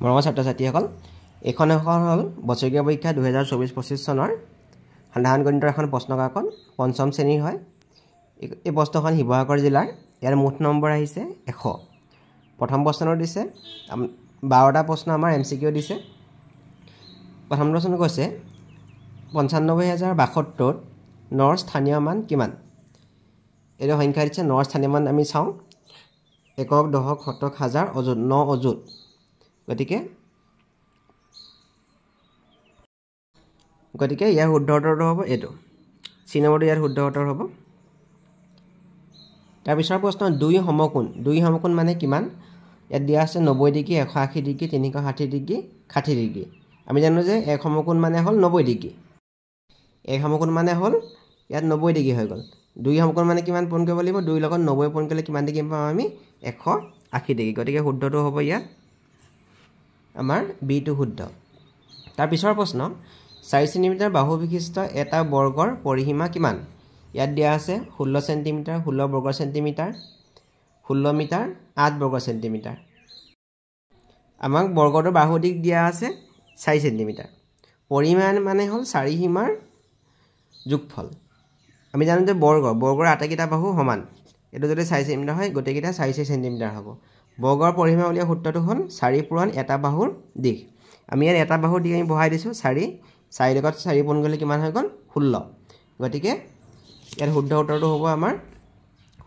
মৰমৰ ছাত্ৰ-ছাত্ৰীসকল এখন হ'ল বছৰীয়া পৰীক্ষা 2024-25 চনৰ সাধাৰণ গণিতৰ এখন প্ৰশ্ন কাকত পঞ্চম শ্ৰেণীৰ হয় এই প্ৰশ্নখন শিৱসাগৰ জিলাৰ ইয়াৰ মুঠ নম্বৰ আহিছে 100 প্ৰথম প্ৰশ্নৰ দিছে 12টা প্ৰশ্ন আমাৰ এমসিকিউ দিছে প্ৰথম প্ৰশ্ন কৈছে 95072 নৰ স্থানীয় মান কিমান এই সংখ্যা দিছে নৰ স্থানীয় মান আমি চাওঁ একক দশক শতক হাজাৰ অযুত 9 অযুত গতিকে ইয়াৰ শুদ্ধ উত্তৰটো হ'ব এটো সি নম্বৰটো ইয়াৰ শুদ্ধ উত্তৰ হ'ব তাৰ পিছৰ প্ৰশ্ন দুই সমকোণ মানে কিমান ইয়াত দিয়া আছে 90 ডিগ্ৰী 180 ডিগ্ৰী 360 ডিগ্ৰী 60 ডিগ্ৰী আমি জানো যে এক সমকোণ মানে হ'ল 90 ডিগ্ৰী এক সমকোণ মানে হ'ল ইয়াত 90 ডিগ্ৰী হৈ গ'ল দুই সমকোণ মানে কিমান পূৰণ কৰিব লাগিব 2 লগত 90 পূৰণ কৰিলে কিমান ডিগ্ৰী পাম আমি 180 ডিগ্ৰী গতিকে শুদ্ধটো হ'ব ইয়াত আমাৰ বি টো শুদ্ধ তাৰ পিছৰ প্ৰশ্ন 4 সেন্টিমিটাৰ বাহু বিশিষ্ট এটা বৰ্গৰ পৰিসীমা কিমান ইয়াত দিয়া আছে 16 সেন্টিমিটাৰ 16 বৰ্গ সেন্টিমিটাৰ 16 মিটাৰ 8 বৰ্গ সেন্টিমিটাৰ আমাক বৰ্গৰ বাহু দিক দিয়া আছে 4 সেন্টিমিটাৰ পৰিমাণ মানে হ'ল 4 সীমাৰ যোগফল আমি জানো যে বৰ্গৰ আটাইকেইটা বাহু সমান এটো যদি 4 সেন্টিমিটাৰ হয় গোটেইকেইটা 4 সেন্টিমিটাৰ হ'ব বৰ্গৰ পৰিসীমা উলিয়া সূত্ৰটো হ'ল 4 পূৰণ এটা বাহুৰ দিশ আমি ইয়াৰ এটা বাহুৰ দিক আমি বহাই দিছো 4 লগত 4 পূৰণ কৰিলে কিমান হৈ গ'ল 16 গতিকে ইয়াৰ শুদ্ধ উত্তৰটো হ'ব আমাৰ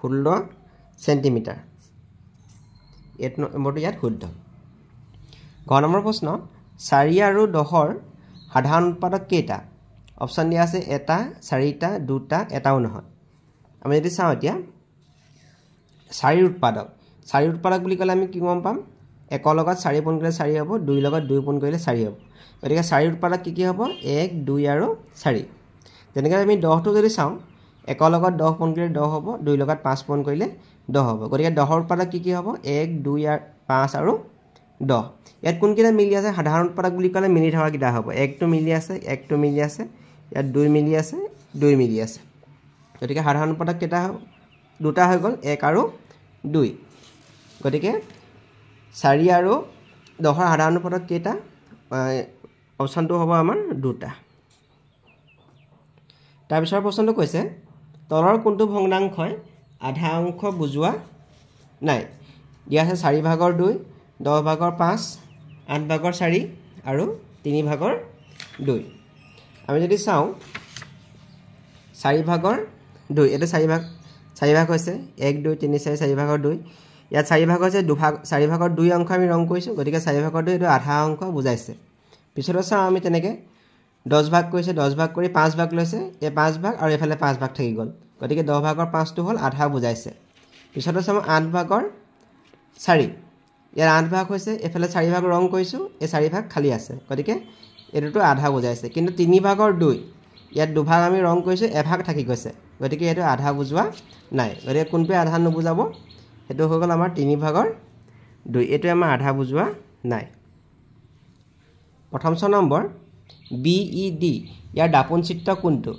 16 সেন্টিমিটাৰ এই নম্বৰটো ইয়াত শুদ্ধ গ নম্বৰ প্ৰশ্ন 4 আৰু 10ৰ সাধাৰণ উৎপাদক কেইটা অপচন দিয়া আছে এটা 4টা 2টা এটাও নহয় আমি যদি চাওঁ এতিয়া 4 উৎপাদক বুলি ক'লে আমি কি গম পাম 1 লগত 4 পূৰণ কৰিলে 4 হ'ব 2 লগত 2 পূৰণ কৰিলে 4 হ'ব গতিকে 4 উৎপাদক কি হ'ব 1 2 আৰু 4 তেনেকৈ আমি 10টো যদি চাওঁ 1 লগত 10 পূৰণ কৰিলে 10 হ'ব 2 লগত 5 পূৰণ কৰিলে 10 হ'ব গতিকে 10ৰ উৎপাদক কি হ'ব 1 2 আৰু 5 আৰু 10 ইয়াত কোন কেইটা মিলি আছে সাধাৰণ উৎপাদক বুলি ক'লে মিলি থকা কিটা হ'ব 1 টো মিলি আছে 1 টো মিলি আছে ইয়াত 2 মিলি আছে 2 মিলি আছে গতিকে সাধাৰণ উৎপাদক কেইটা দুটা হৈ গ'ল 1 আৰু 2 গতিকে 4 আৰু 10ৰ সাধাৰণ উৎপাদক কেইটা অপচনটো হ'ব আমাৰ দুটা তাৰ পিছৰ প্ৰশ্নটো কৈছে তলৰ কোনটো ভগ্নাংশই আধা অংশ বুজোৱা নাই দিয়া আছে 4 ভাগৰ 2 10 ভাগৰ 5 8 ভাগৰ 4 আৰু 3 ভাগৰ 2 আমি যদি চাওঁ 4 ভাগৰ 2 এটা 4 ভাগ হৈছে 1 2 3 4 4 ভাগৰ 2 ইয়াত 4 ভাগ হৈছে 4 ভাগৰ 2 অংশ আমি ৰং কৰিছো গতিকে 4 ভাগৰ 2 এটো আধা অংশ বুজাইছে পিছতো চাওঁ আমি তেনেকৈ 10 ভাগ কৰিছে 10 ভাগ কৰি 5 ভাগ লৈছে এই 5 ভাগ আৰু এফালে 5 ভাগ থাকি গ'ল গতিকে 10 ভাগৰ 5টো হ'ল আধা বুজাইছে পিছতো চাওঁ 8 ভাগৰ 4 ইয়াৰ 8 ভাগ হৈছে এফালে 4 ভাগ ৰং কৰিছো এই 4 ভাগ খালি আছে গতিকে এটোটো আধা বুজাইছে কিন্তু 3 ভাগৰ 2 ইয়াত দুভাগ আমি ৰং কৰিছো এভাগ থাকি গৈছে গতিকে এটো আধা বুজোৱা নাই গতিকে কোনটো আধা নুবুজাব এটো হৈ গ'ল আমাৰ 3 ভাগৰ 2 এটো আমাৰ আধা বুজোৱা নাই প্ৰথম নম্বৰ BED ইয়াৰ দাপোন চিত্ৰ কোনটো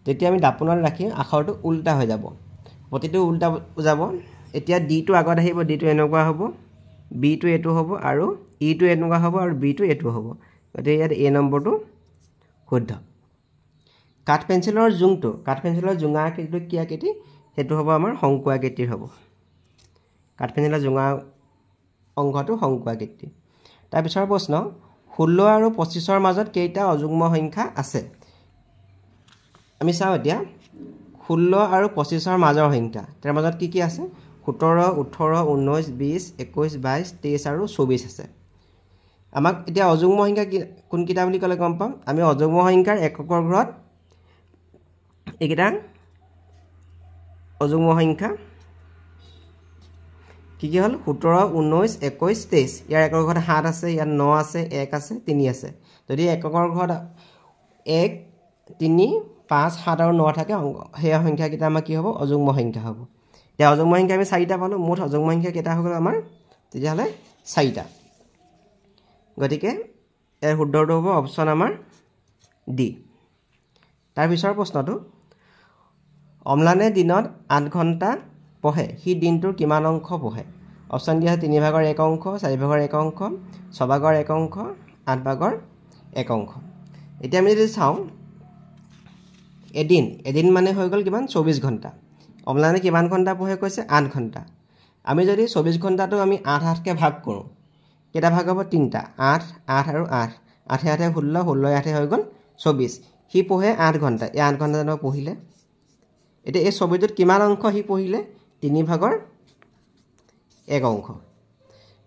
যেতিয়া আমি দাপোনত ৰাখি আখৰটো উল্টা হৈ যাব প্ৰতিটো উল্টা যাব এতিয়া D টো আগত আহিব D টো এনেকুৱা হ'ব B টো এটো হ'ব আৰু E টো এনেকুৱা হ'ব আৰু B টো এটো হ'ব গতিকে ইয়াত A নম্বৰটো শুদ্ধ কাঠ পেন্সিলৰ জোঙা আকৃতিটো কি আকৃতি হেতু হ'ব আমাৰ শংকু আকৃতিৰ হ'ব কাঠ পেন্সিলৰ জোঙা অংশটো শংকু আকৃতি তাৰ পিছৰ প্ৰশ্ন 16 আৰু 25ৰ মাজত কেইটা অযুগ্ম সংখ্যা আছে আমি চাওঁ এতিয়া 16 আৰু 25ৰ মাজৰ সংখ্যা তাৰ মাজত কি আছে 17 18 19 20 21 22 23 আৰু 24 আছে আমাক এতিয়া অযুগ্ম সংখ্যা কোন কিটা বুলি ক'লে গম পাম আমি অযুগ্ম সংখ্যাৰ এককৰ ঘৰত এইকেইটা অযুগ্ম সংখ্যা কি হ'ল 17 19 21 23 ইয়াৰ একৰ ঘৰত 7 আছে ইয়াত 9 আছে 1 আছে 3 আছে যদি এককৰ ঘৰত 1 3 5 7 আৰু 9 থাকে হেয়া সংখ্যা কিটা আমাৰ কি হ'ব অযুগ্ম সংখ্যা হ'ব এতিয়া অযুগ্ম সংখ্যা আমি 4টা পালো মুঠ অযুগ্ম সংখ্যা কেইটা হৈ গ'ল আমাৰ তেতিয়াহ'লে 4টা গতিকে ইয়াৰ শুদ্ধটো হ'ব অপচন আমাৰ ডি তাৰ পিছৰ প্ৰশ্নটো অম্লানে দিনত 8 ঘণ্টা পঢ়ে সি দিনটোৰ কিমান অংশ পঢ়ে অপশ্যন দিয়া আছে 3 ভাগৰ 1 অংশ 4 ভাগৰ 1 অংশ 6 ভাগৰ 1 অংশ 8 ভাগৰ 1 অংশ এতিয়া আমি যদি চাওঁ এদিন মানে হৈ গ'ল কিমান 24 ঘণ্টা অম্লানে কিমান ঘণ্টা পঢ়ে কৈছে 8 ঘণ্টা আমি যদি 24 ঘণ্টাটো আমি 8 কে ভাগ কৰোঁ কেটা ভাগ হ'ব 3টা 8 8 আৰু 8 8 8 16 16 8 হৈ গ'ল 24 হি পঢ়ে 8 ঘণ্টা এই 8 ঘণ্টা জানো পঢ়িলে এতিয়া এই ছবিটোত কিমান অংশ হি পঢ়িলে 3 ভাগৰ 1 অংশ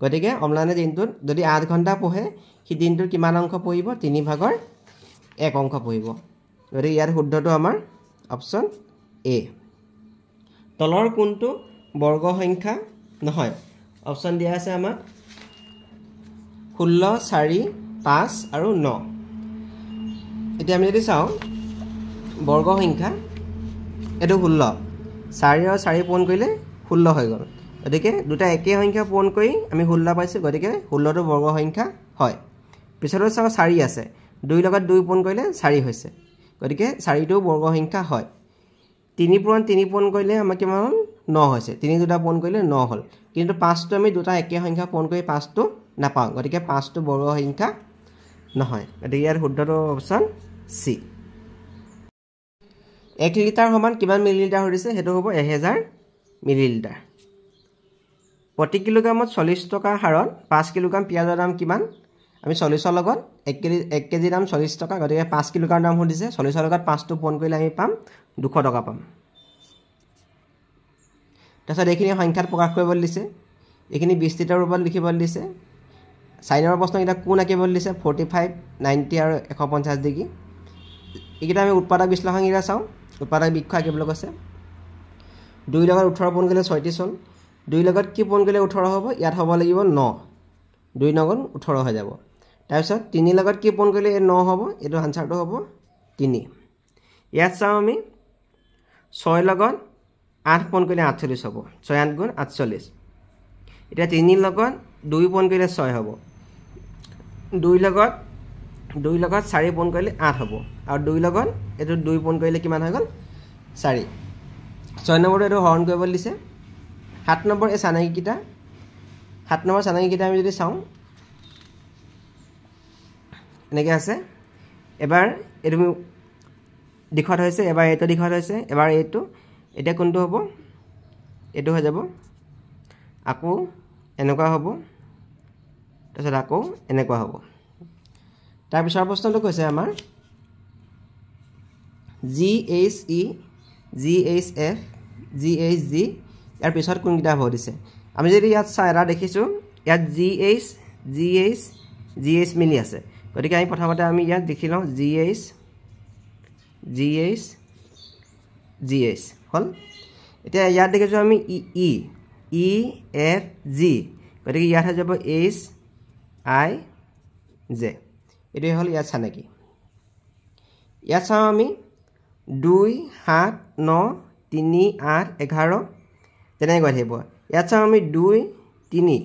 গতিকে অম্লানে দিনটোত যদি 8 ঘণ্টা পঢ়ে হি দিনটোত কিমান অংশ পঢ়িব 3 ভাগৰ 1 অংশ পঢ়িব গতিকে ইয়াৰ শুদ্ধটো আমাৰ অপশ্যন এ তলৰ কোনটো বৰ্গ সংখ্যা নহয় অপশ্যন দিয়া আছে আমাৰ 16 4 5 আৰু 9 এতিয়া আমি যদি চাওঁ বৰ্গ সংখ্যা এটো 16 4 আৰু 4 পূৰণ কৰিলে 16 হৈ গ'ল গতিকে দুটা একে সংখ্যা পূৰণ কৰি আমি 16 পাইছোঁ গতিকে 16 টো বৰ্গ সংখ্যা হয় পিছতো চাওঁ 4 আছে 2 লগত 2 পূৰণ কৰিলে 4 হৈছে গতিকে 4 টো বৰ্গ সংখ্যা হয় 3 পূৰণ কৰিলে আমাৰ কিমান হ'ল 9 হৈছে 3 দুটা পূৰণ কৰিলে 9 হ'ল কিন্তু 5 টো আমি দুটা একে সংখ্যা পূৰণ কৰি 5 টো নাপাওঁ গতিকে 5 টো বৰ্গ সংখ্যা নহয় গতিকে ইয়াৰ শুদ্ধটো অপশ্যন সি 1 লিটাৰ সমান কিমান মিলিলিটাৰ হৈছে হেতু হ'ব 1000 মিলিলিটাৰ প্ৰতি কিলোগ্ৰামত 40 টকা হাৰত 5 কিলোগ্ৰাম পিয়াজৰ দাম কিমান আমি 40 লগত 1 কেজি দাম 40 টকা গতিকে 5 কিলোগ্ৰাম দাম হৈছে 40 লগত 5 টো পূৰণ কৰিলে আমি পাম 200 টকা পাম তাৰপিছত এইখিনি সংখ্যাত প্ৰকাশ কৰিবলৈ দিছে এইখিনি 20 লিটাৰ ৰূপত লিখিবলৈ দিছে 4 নম্বৰ প্ৰশ্ন এটা কোন আঁকিবলৈ দিছে 45 90 আৰু 150 ডিগ্ৰী এইকেইটা আমি উৎপাদক বিশ্লেষণ এটা চাওঁ উৎপাদক বৃক্ষ আঁকিবলৈ কৈছে 2 লগত 18 পূৰণ কৰিলে 36 হ'ল 2 লগত কি পূৰণ কৰিলে 18 হ'ব ইয়াত হ'ব লাগিব 9 2 9 18 হৈ যাব তাৰপিছত 3 লগত কি পূৰণ কৰিলে 9 হ'ব এটো আনসাৰটো হ'ব 3 ইয়াত চাওঁ আমি 6 লগত 8 পূৰণ কৰিলে 48 হ'ব 6 8 গুণ 48 এতিয়া 3 লগত 2 পূৰণ কৰিলে 6 হ'ব 2 লগত 4 পূৰণ কৰিলে 8 হ'ব আৰু 2 লগত এটো 2 পূৰণ কৰিলে কিমান হৈ গ'ল 4 6 নম্বৰটো এটো হৰণ কৰিবলৈ দিছে 7 নম্বৰ এই চানেকিটা 7 নম্বৰ চানেকিটা আমি যদি চাওঁ এনেকৈ আছে এবাৰ এটো দিখত হৈছে এবাৰ এটো দিখত হৈছে এবাৰ এটো এটা কোনটো হ'ব এটো হৈ যাব আকৌ এনেকুৱা হ'ব তাৰপিছত আকৌ এনেকুৱা হ'ব তাৰ পিছৰ প্ৰশ্নটো কৈছে আমাৰ GHE GHF GHG ইয়াৰ পিছত কোনটা হ'ব দিছে আমি যদি ইয়াত চাই এটা দেখিছো ইয়াত GH মিলি আছে গতিকে আমি প্ৰথমতে আমি ইয়াত দেখি লওঁ GH হল এতিয়া ইয়াত দেখিছো আমি EFG গতিকে ইয়াত হৈ যাব HIJ এটো হল ইয়াত চানেকি ইয়াত চাওঁ আমি 2 7 9 3 8 11 তেনেকৈ গৈ থাকিব ইয়াত চাওঁ আমি 2 3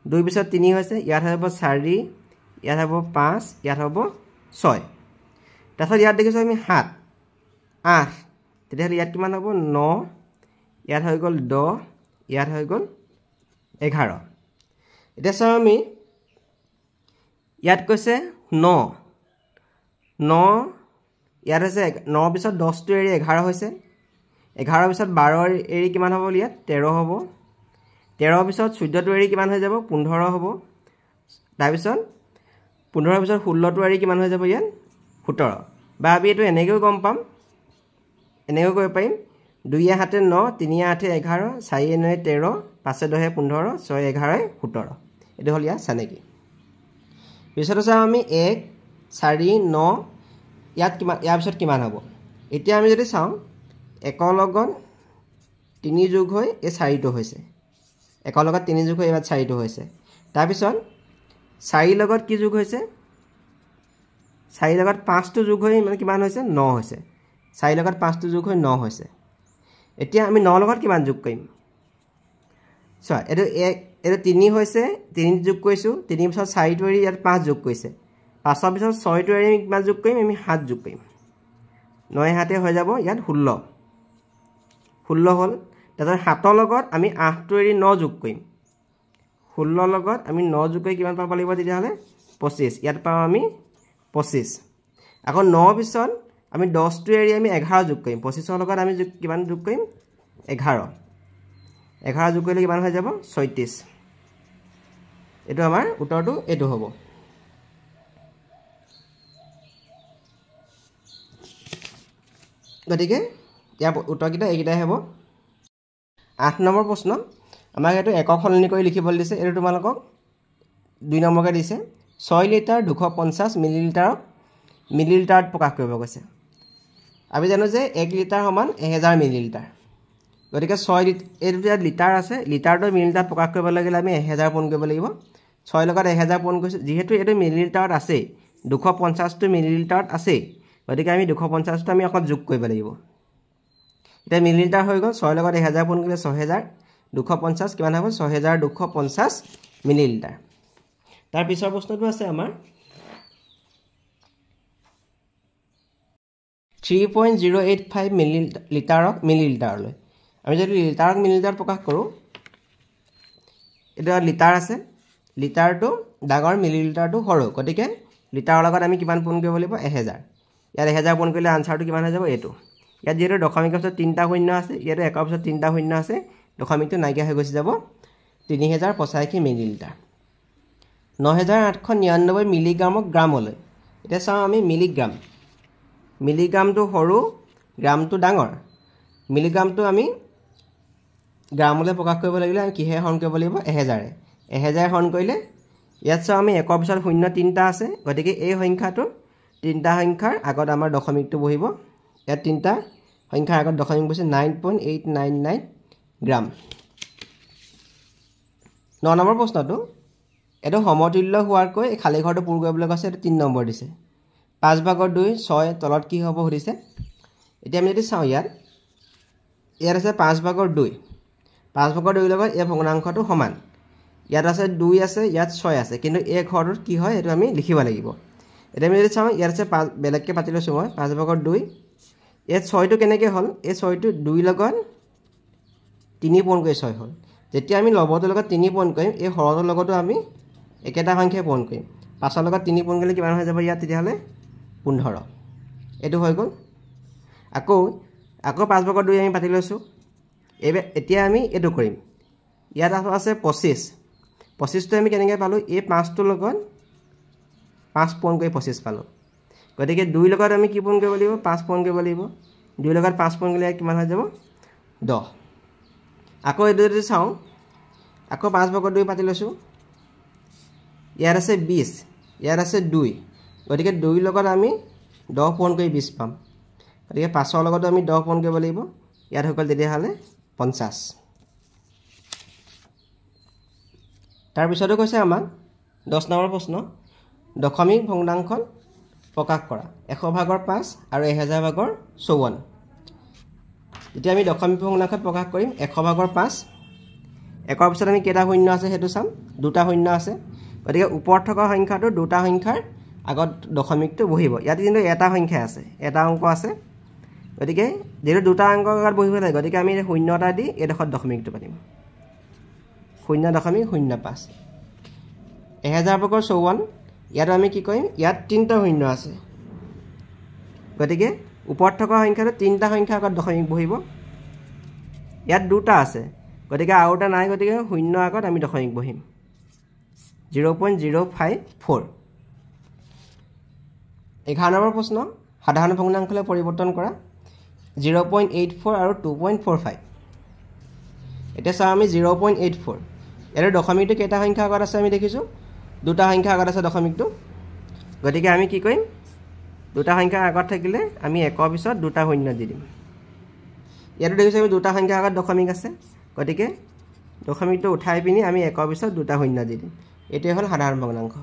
2 পিছত 3 হৈছে ইয়াত হ'ব 4 ইয়াত হ'ব 5 ইয়াত হ'ব 6 তাৰপিছত ইয়াত দেখিছো আমি 7 8 তেতিয়াহ'লে ইয়াত কিমান হ'ব 9 ইয়াত হৈ গ'ল 10 ইয়াত হৈ গ'ল 11 এতিয়া চাওঁ আমি ইয়াত কৈছে 9 ইয়াত আছে 9 পিছত 10 টো এৰি 11 হৈছে 11 পিছত 12 এৰি কিমান হ'ব ইয়াত 13 হ'ব 13 পিছত 14 টো এৰি কিমান হৈ যাব 15 হ'ব তাৰ পিছত 15 পিছত 16 টো এৰি কিমান হৈ যাব ইয়াত 17 বা আমি এটো এনেকৈ গম পাম এনেকৈ কৈ পাৰিম 2 7 9 3 8 11 4 9 13 5 10 15 6 11 17 এটো হল ইয়াত চানেকি পিছত চাওঁ আমি 1 4 9 ইয়াত কিমান ইয়াৰ পিছত কিমান হ'ব এতিয়া আমি যদি চাওঁ 1 লগত 3 যোগ হৈ এই 4 টো হৈছে 1 লগত 3 যোগ হৈ ইয়াত 4 টো হৈছে তাৰ পিছত 4 লগত কি যোগ হৈছে 4 লগত 5 টো যোগ হৈ মানে কিমান হৈছে 9 হৈছে 4 লগত 5 টো যোগ হৈ 9 হৈছে এতিয়া আমি 9 লগত কিমান যোগ কৰিম চোৱা এটো 3 হৈছে 3 যোগ কৰিছো 3 পিছত 4 টো এৰি ইয়াত 5 যোগ কৰিছে 5 পিছত 6 টো এৰি কিমান যোগ কৰিম আমি 7 যোগ কৰিম 9 7 হৈ যাব ইয়াত 16 হ'ল তাৰপিছত 7 লগত আমি 8 টো এৰি 9 যোগ কৰিম 16 লগত আমি 9 যোগ কৰি কিমান পাব লাগিব তেতিয়াহ'লে 25 ইয়াত পাম আমি 25 আকৌ 9 পিছত আমি 10 টো এৰি আমি 11 যোগ কৰিম 25 ৰ লগত আমি কিমান যোগ কৰিম 11 যোগ কৰিলে কিমান হৈ যাব 36 এটো আমাৰ উত্তৰটো এটো হ'ব গতিকে ইয়াৰ উত্তৰকিটা এইকিটাই হ'ব 8 নম্বৰ প্ৰশ্ন আমাক এটো একক সলনি কৰি লিখিবলৈ দিছে এটো তোমালোকক 2 নম্বৰকে দিছে 6 লিটাৰ 250 মিলিলিটাৰত প্ৰকাশ কৰিব কৈছে আমি জানো যে 1 লিটাৰ সমান 1000 মিলিলিটাৰ গতিকে 6 লিটাৰ লিটাৰ আছে লিটাৰটো মিলিলিটাৰত প্ৰকাশ কৰিব লাগিলে আমি 1000 পূৰণ কৰিব লাগিব 6 লগত 1000 পূৰণ কৰিছো যেহেতু এটো মিলিলিটাৰত আছে 250 টো মিলিলিটাৰত আছে গতিকে আমি 250 টো আমি এখন যোগ কৰিব লাগিব এটা মিলিলিটাৰ হৈ গ'ল 6 লগত 1000 পূৰণ কৰিলে 6000 250 কিমান হ'ব 6250 মিলিলিটাৰ তাৰ পিছৰ প্ৰশ্নটো আছে আমাৰ 3.085 মিলিলিটাৰলৈ আমি যদি লিটাৰক মিলিলিটাৰত প্ৰকাশ কৰো এটা লিটাৰ আছে লিটাৰটো ডাঙৰ মিলিলিটাৰটো সৰু গতিকে লিটাৰৰ লগত আমি কিমান পূৰণ কৰিব লাগিব 1000 ইয়াত 1000 পূৰণ কৰিলে আনসাৰটো কিমান হৈ যাব এটো ইয়াত যেটো দশমিকৰ পিছত 3টা শূন্য আছে ইয়াত একৰ পিছত 3টা শূন্য আছে দশমিকটো নাইকিয়া হৈ গৈছে যাব 3085 মিলিলিটাৰ 9899 মিলিগ্ৰামক গ্ৰামলৈ এটা চাও আমি মিলিগ্ৰামটো সৰু গ্ৰামটো ডাঙৰ মিলিগ্ৰামটো আমি গ্ৰামলৈ প্ৰকাশ কৰিব লাগিলে আমি কিহে হৰণ কৰিব লাগিব 1000 হৰণ কৰিলে ইয়াত চাও আমি একৰ পিছত শূন্য 3টা আছে গতিকে এই সংখ্যাটো 3টা সংখ্যাৰ আগত আমাৰ দশমিকটো বহিব ইয়াত 3টা সংখ্যাৰ আগত দশমিক বসে 9.899 গ্ৰাম 9 নম্বৰ প্ৰশ্নটো এটো সমতুল্য হোৱাৰকৈ খালি ঘৰটো পূৰ কৰিবলৈ কৈছে এটো 3 নম্বৰ দিছে 5/2 6 তলত কি হ'ব সুধিছে এতিয়া আমি যদি চাও ইয়াত আছে 5/2 5/2 লগত এই ভগ্নাংশটো সমান ইয়াত আছে 2 আছে ইয়াত 6 আছে কিন্তু এই ঘৰটোত কি হয় এটো আমি লিখিব লাগিব এটা আমি যদি চাও ইয়াত আছে বেলেগকে পাতি লৈছো মই 5/2 এই 6 টো কেনেকৈ হল এই 6 টো 2 লগত 3 পূৰণ কৰি 6 হল যেতিয়া আমি লবটোৰ লগত 3 পূৰণ কৰিম এই হৰটোৰ লগতো আমি একেটা সংখ্যা পূৰণ কৰিম 5 ৰ লগত 3 পূৰণ কৰিলে কিমান হৈ যাব ইয়াত তেতিয়াহলে 15 এটো হৈ গল আকৌ 5/2 আমি পাতি লৈছো এতিয়া আমি এটো কৰিম ইয়াত আছে 25 টো আমি কেনেকৈ পালো এই 5 টোৰ লগত 5 পূৰণ কৰি 25 পালো গতিকে 2 লগত আমি কি পূৰণ কৰিব লাগিব 5 পূৰণ কৰিব লাগিব 2 লগত 5 পূৰণ কৰিলে কিমান হৈ যাব 10 আকৌ এটো যদি চাও আকৌ 5/2 পাতি লৈছো ইয়াত আছে 20 ইয়াত আছে 2 গতিকে 2 লগত আমি 10 পূৰণ কৰি 20 পাম গতিকে 5 ৰ লগত আমি 10 পূৰণ কৰিব লাগিব ইয়াত হৈ গল তেতিয়া হলে 50 তাৰ পিছতো কৈছে আমাক 10 নম্বৰ প্ৰশ্ন দশমিক ভগ্নাংশত প্ৰকাশ কৰা 100/5 আৰু 1000/54 এতিয়া আমি দশমিক ভগ্নাংশত প্ৰকাশ কৰিম 100/5 একৰ পিছত আমি কেইটা শূন্য আছে হেতু চাম দুটা শূন্য আছে গতিকে ওপৰত থকা সংখ্যাটো দুটা সংখ্যাৰ আগত দশমিকটো বহিব ইয়াত কিন্তু এটা সংখ্যা আছে এটা অংক আছে গতিকে যেটো দুটা অংকৰ আগত বহিব লাগে গতিকে আমি শূন্যটা দি এডখত দশমিকটো পাতিম 0.05 1000/54 ইয়াত আমি কি কৰিম ইয়াত 3টা শূন্য আছে গতিকে ওপৰত থকা সংখ্যাটো 3টা সংখ্যাৰ আগত দশমিক বহিব ইয়াত দুটা আছে গতিকে আউটা নাই গতিকে শূন্য আগত আমি দশমিক বহিম 0.054 11 নম্বৰ প্ৰশ্ন সাধাৰণ ভগ্নাংশলৈ পৰিৱৰ্তন কৰা 0.84 আৰু 2.45 এটা চাও আমি 0.84 এৰ দশমিকটো কেইটা সংখ্যা আগত আছে আমি দেখিছো দুটা সংখ্যা আগত আছে দশমিকটো গতিকে আমি কি কৰিম দুটা সংখ্যা আগত থাকিলে আমি একৰ পিছত দুটা শূন্য দি দিম ইয়াত দেখিছো আমি দুটা সংখ্যা আগত দশমিক আছে গতিকে দশমিকটো উঠাই পিনি আমি একৰ পিছত দুটা শূন্য দি দিম এটাই হল সাধাৰণ ভগ্নাংশ